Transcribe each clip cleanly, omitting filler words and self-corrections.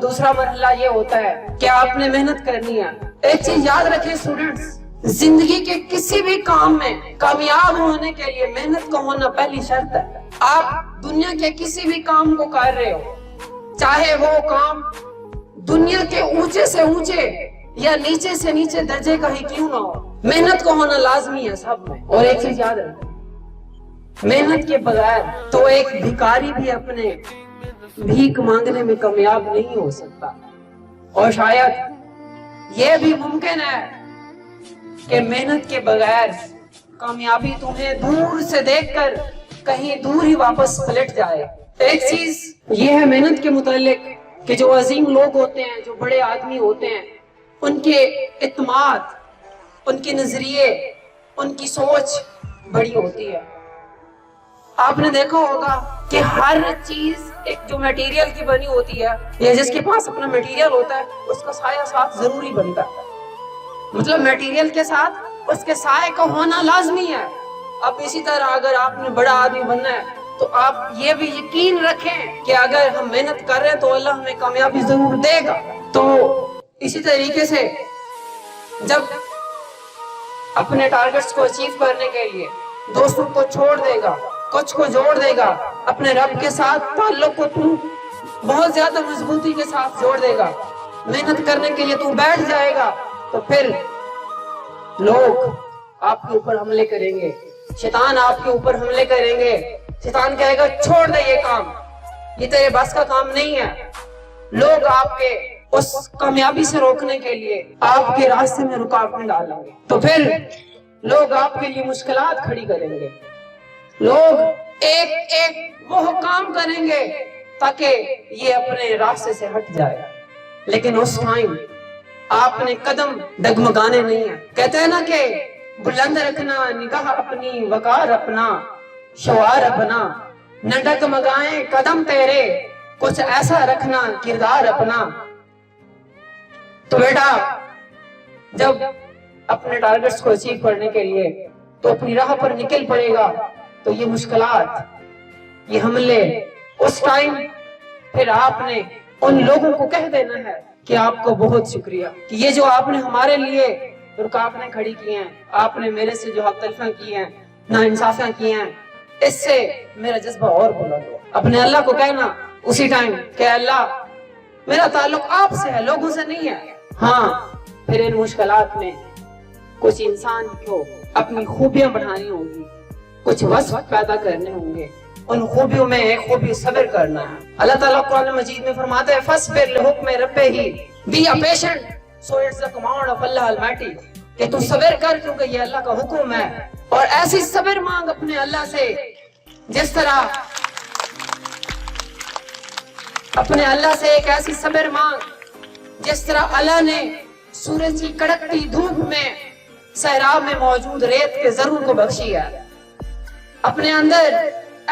دوسرا مرحلہ یہ ہوتا ہے کہ آپ نے محنت کرنی ہے۔ ایک چیز یاد رکھیں اسٹوڈنٹس، زندگی کے کسی بھی کام میں کامیاب ہونے کے لیے محنت کا ہونا پہلی شرط ہے۔ آپ دنیا کے کسی بھی کام کو کر رہے ہو، چاہے وہ کام دنیا کے اونچے سے اونچے یا نیچے سے نیچے درجے کا ہی کیوں نہ ہو، محنت کا ہونا لازمی ہے سب میں۔ اور ایک چیز یاد رکھیں، محنت کے بغیر تو ایک بھکاری بھی اپنے بھیک مانگنے میں کامیاب نہیں ہو سکتا۔ اور شاید یہ بھی ممکن ہے کہ محنت کے بغیر کامیابی تمہیں دور سے دیکھ کر کہیں دور ہی واپس پلٹ جائے۔ ایک چیز یہ ہے محنت کے متعلق کہ جو عظیم لوگ ہوتے ہیں، جو بڑے آدمی ہوتے ہیں، ان کے اعتماد، ان کے نظریے، ان کی سوچ بڑی ہوتی ہے۔ آپ نے دیکھا ہوگا کہ ہر چیز ایک جو میٹیریل کی بنی ہوتی ہے یا جس کے پاس اپنا میٹیریل ہوتا ہے اس کا سایہ ساتھ ضروری بنتا ہے۔ مطلب میٹیریل کے ساتھ اس کے سائے کا ہونا لازمی ہے۔ اب اسی طرح اگر آپ نے بڑا آدمی بننا ہے تو آپ یہ بھی یقین رکھیں کہ اگر ہم محنت کر رہے ہیں تو اللہ ہمیں کامیابی ضرور دے گا۔ تو اسی طریقے سے جب اپنے ٹارگٹس کو اچیو کرنے کے لیے دوستوں کو چھوڑ دے گا، کچھ کو جوڑ دے گا، اپنے رب کے ساتھ تعلق کو تو بہت زیادہ مضبوطی کے ساتھ جوڑ دے گا، محنت کرنے کے لیے تو بیٹھ جائے گا، تو پھر لوگ آپ کے اوپر حملے کریں گے، شیطان آپ کے اوپر حملے کریں گے۔ شیطان کہے گا چھوڑ دے یہ کام، یہ تیرے بس کا کام نہیں ہے۔ لوگ آپ کے اس کامیابی سے روکنے کے لیے آپ کے راستے میں رکاوٹیں ڈالیں گے، تو پھر لوگ آپ کے لیے مشکلات کھڑی کریں گے۔ لوگ ایک ایک وہ کام کریں گے تاکہ یہ اپنے راستے سے ہٹ جائے، لیکن اس ٹائم آپ نے قدم ڈگمگانے نہیں ہیں۔ کہتے ہیں نا کہ بلند رکھنا نگاہ اپنی، وقار اپنا، شعار اپنا، نہ ڈگمگائیں قدم تیرے، کچھ ایسا رکھنا کردار اپنا۔ تو بیٹا جب اپنے ٹارگٹس کو اچیو کرنے کے لیے تو اپنی راہ پر نکل پڑے گا تو یہ مشکلات، یہ حملے، اس ٹائم پھر آپ نے ان لوگوں کو کہہ دینا ہے کہ آپ کو بہت شکریہ کہ یہ جو آپ نے ہمارے لیے رکاوٹیں کھڑی کی ہیں، آپ نے میرے سے جو حق تلفیاں کی ہیں، ناانصافیاں کی ہیں، اس سے میرا جذبہ اور بلند ہو۔ اپنے اللہ کو کہنا اسی ٹائم کہ اللہ میرا تعلق آپ سے ہے، لوگوں سے نہیں ہے۔ ہاں پھر ان مشکلات میں کچھ انسان کو اپنی خوبیاں بڑھانی ہوں گی، کچھ وصف پیدا کرنے ہوں گے، ان خوبیوں میں ایک خوبی صبر کرنا ہے۔ اللہ تعالیٰ قرآن مجید میں فرماتا ہے فَاصْبِرْ لِحُکْمِ رَبِّهِ Be a patient so it's the command of Allah Almighty کہ تو صبر کر کیونکہ یہ اللہ کا حکم ہے، اور ایسی صبر مانگ اپنے اللہ سے جس طرح اپنے اللہ سے ایک ایسی صبر مانگ جس طرح اللہ نے سورج کی کڑکتی دھوپ میں صحرا میں موجود ریت کے ذروں کو بخشی ہے۔ اپنے اندر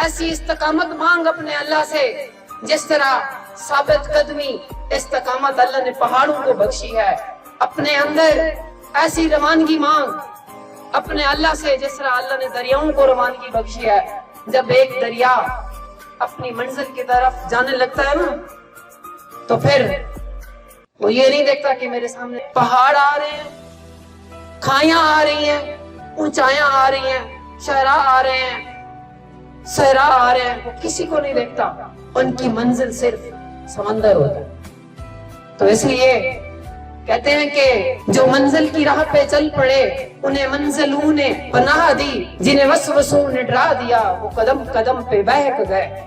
ایسی استقامت مانگ اپنے اللہ سے جس طرح ثابت قدمی استقامت اللہ نے پہاڑوں کو بخشی ہے۔ اپنے اندر ایسی روانگی مانگ اپنے اللہ سے جس طرح اللہ نے دریاؤں کو روانگی بخشی ہے۔ جب ایک دریا اپنی منزل کی طرف جانے لگتا ہے نا تو پھر وہ یہ نہیں دیکھتا کہ میرے سامنے پہاڑ آ رہے ہیں، کھائیاں آ رہی ہیں، اونچائیاں آ رہی ہیں، شہرا آ رہے ہیں، صحرا آ رہے ہیں، وہ کسی کو نہیں دیکھتا، ان کی منزل صرف سمندر ہوتا ہے۔ تو اس لیے کہتے ہیں کہ جو منزل کی راہ پہ چل پڑے انہیں منزلوں نے پناہ دی، جنہیں وسوسوں نے ڈرا دیا وہ قدم قدم پہ بہک گئے۔